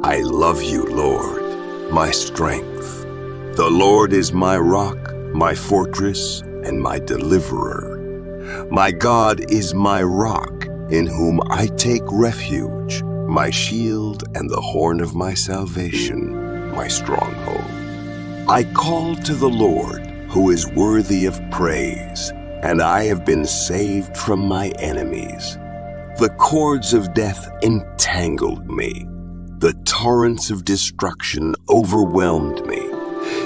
I love you, Lord, my strength. The Lord is my rock, my fortress, and my deliverer. My God is my rock, in whom I take refuge, my shield and the horn of my salvation, my stronghold. I call to the Lord, who is worthy of praise, and I have been saved from my enemies. The cords of death entangled me. The torrents of destruction overwhelmed me.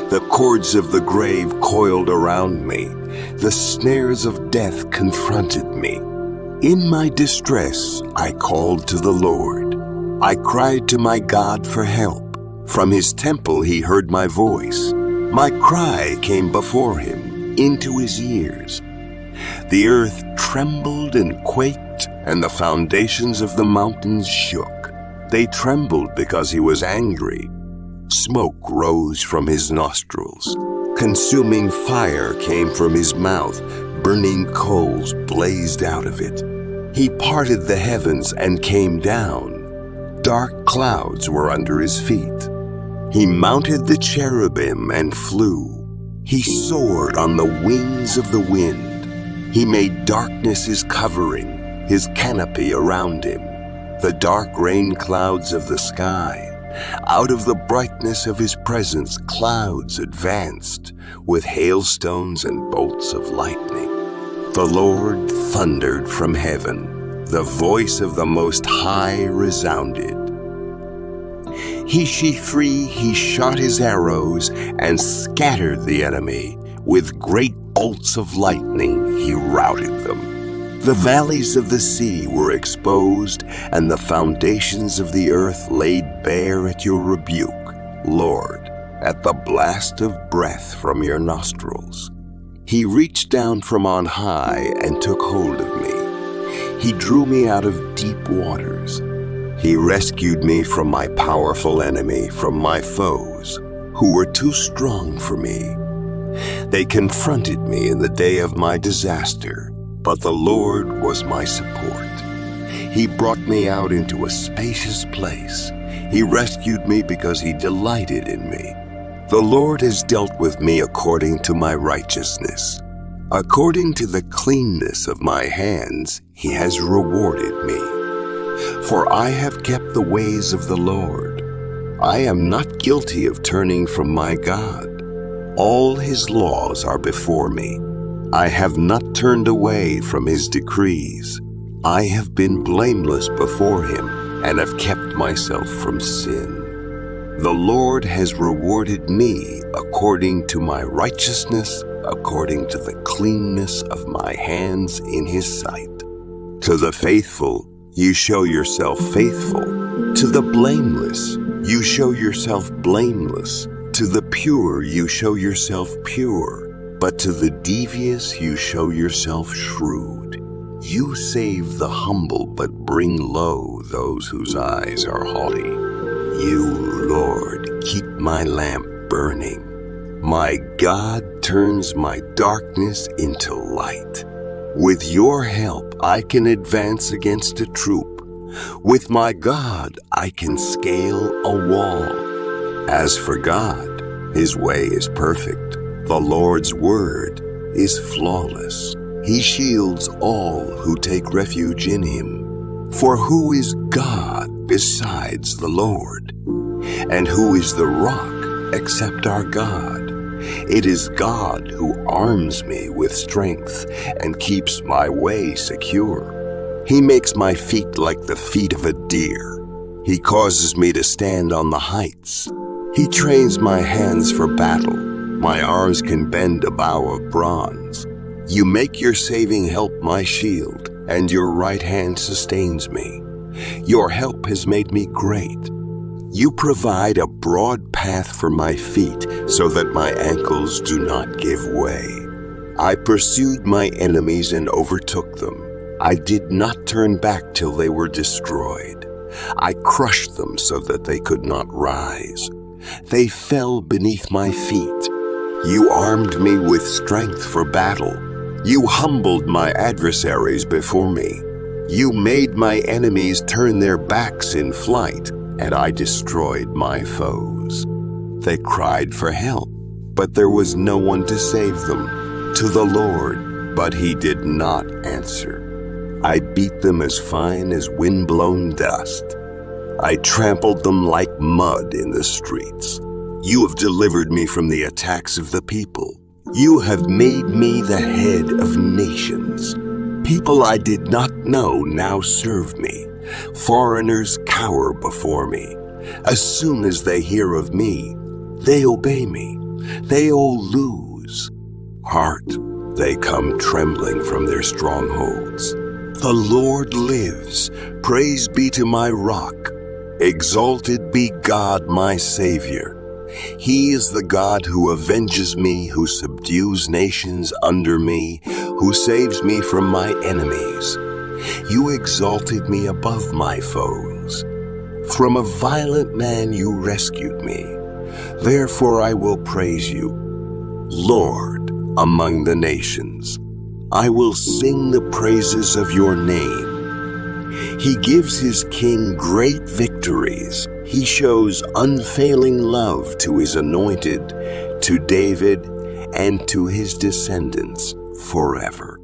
The cords of the grave coiled around me. The snares of death confronted me. In my distress, I called to the Lord. I cried to my God for help. From his temple he heard my voice. My cry came before him, into his ears. The earth trembled and quaked, and the foundations of the mountains shook. They trembled because he was angry. Smoke rose from his nostrils. Consuming fire came from his mouth. Burning coals blazed out of it. He parted the heavens and came down. Dark clouds were under his feet. He mounted the cherubim and flew. He soared on the wings of the wind. He made darkness his covering, his canopy around him, the dark rain clouds of the sky. Out of the brightness of his presence, clouds advanced with hailstones and bolts of lightning. The Lord thundered from heaven. The voice of the Most High resounded. He shot his arrows and scattered the enemy. With great bolts of lightning, he routed them. The valleys of the sea were exposed, and the foundations of the earth laid bare at your rebuke, Lord, at the blast of breath from your nostrils. He reached down from on high and took hold of me. He drew me out of deep waters. He rescued me from my powerful enemy, from my foes, who were too strong for me. They confronted me in the day of my disaster, but the Lord was my support. He brought me out into a spacious place. He rescued me because he delighted in me. The Lord has dealt with me according to my righteousness. According to the cleanness of my hands, he has rewarded me. For I have kept the ways of the Lord. I am not guilty of turning from my God. All his laws are before me. I have not turned away from his decrees. I have been blameless before him and have kept myself from sin. The Lord has rewarded me according to my righteousness, according to the cleanness of my hands in his sight. To the faithful, you show yourself faithful. To the blameless, you show yourself blameless. To the pure, you show yourself pure. But to the devious, you show yourself shrewd. You save the humble, but bring low those whose eyes are haughty. You, Lord, keep my lamp burning. My God turns my darkness into light. With your help, I can advance against a troop. With my God, I can scale a wall. As for God, his way is perfect. The Lord's word is flawless. He shields all who take refuge in him. For who is God besides the Lord? And who is the rock except our God? It is God who arms me with strength and keeps my way secure. He makes my feet like the feet of a deer. He causes me to stand on the heights. He trains my hands for battle. My arms can bend a bow of bronze. You make your saving help my shield, and your right hand sustains me. Your help has made me great. You provide a broad path for my feet so that my ankles do not give way. I pursued my enemies and overtook them. I did not turn back till they were destroyed. I crushed them so that they could not rise. They fell beneath my feet. You armed me with strength for battle. You humbled my adversaries before me. You made my enemies turn their backs in flight. and I destroyed my foes. They cried for help, but there was no one to save them. To the Lord, but he did not answer. I beat them as fine as wind-blown dust. I trampled them like mud in the streets. You have delivered me from the attacks of the people. You have made me the head of nations. People I did not know now serve me. Foreigners cower before me. As soon as they hear of me, they obey me. They all lose heart. They come trembling from their strongholds. The Lord lives. Praise be to my rock. Exalted be God, my Savior. He is the God who avenges me, who subdues nations under me, who saves me from my enemies. You exalted me above my foes. From a violent man you rescued me. Therefore I will praise you, Lord, among the nations. I will sing the praises of your name. He gives his king great victories. He shows unfailing love to his anointed, to David, and to his descendants forever.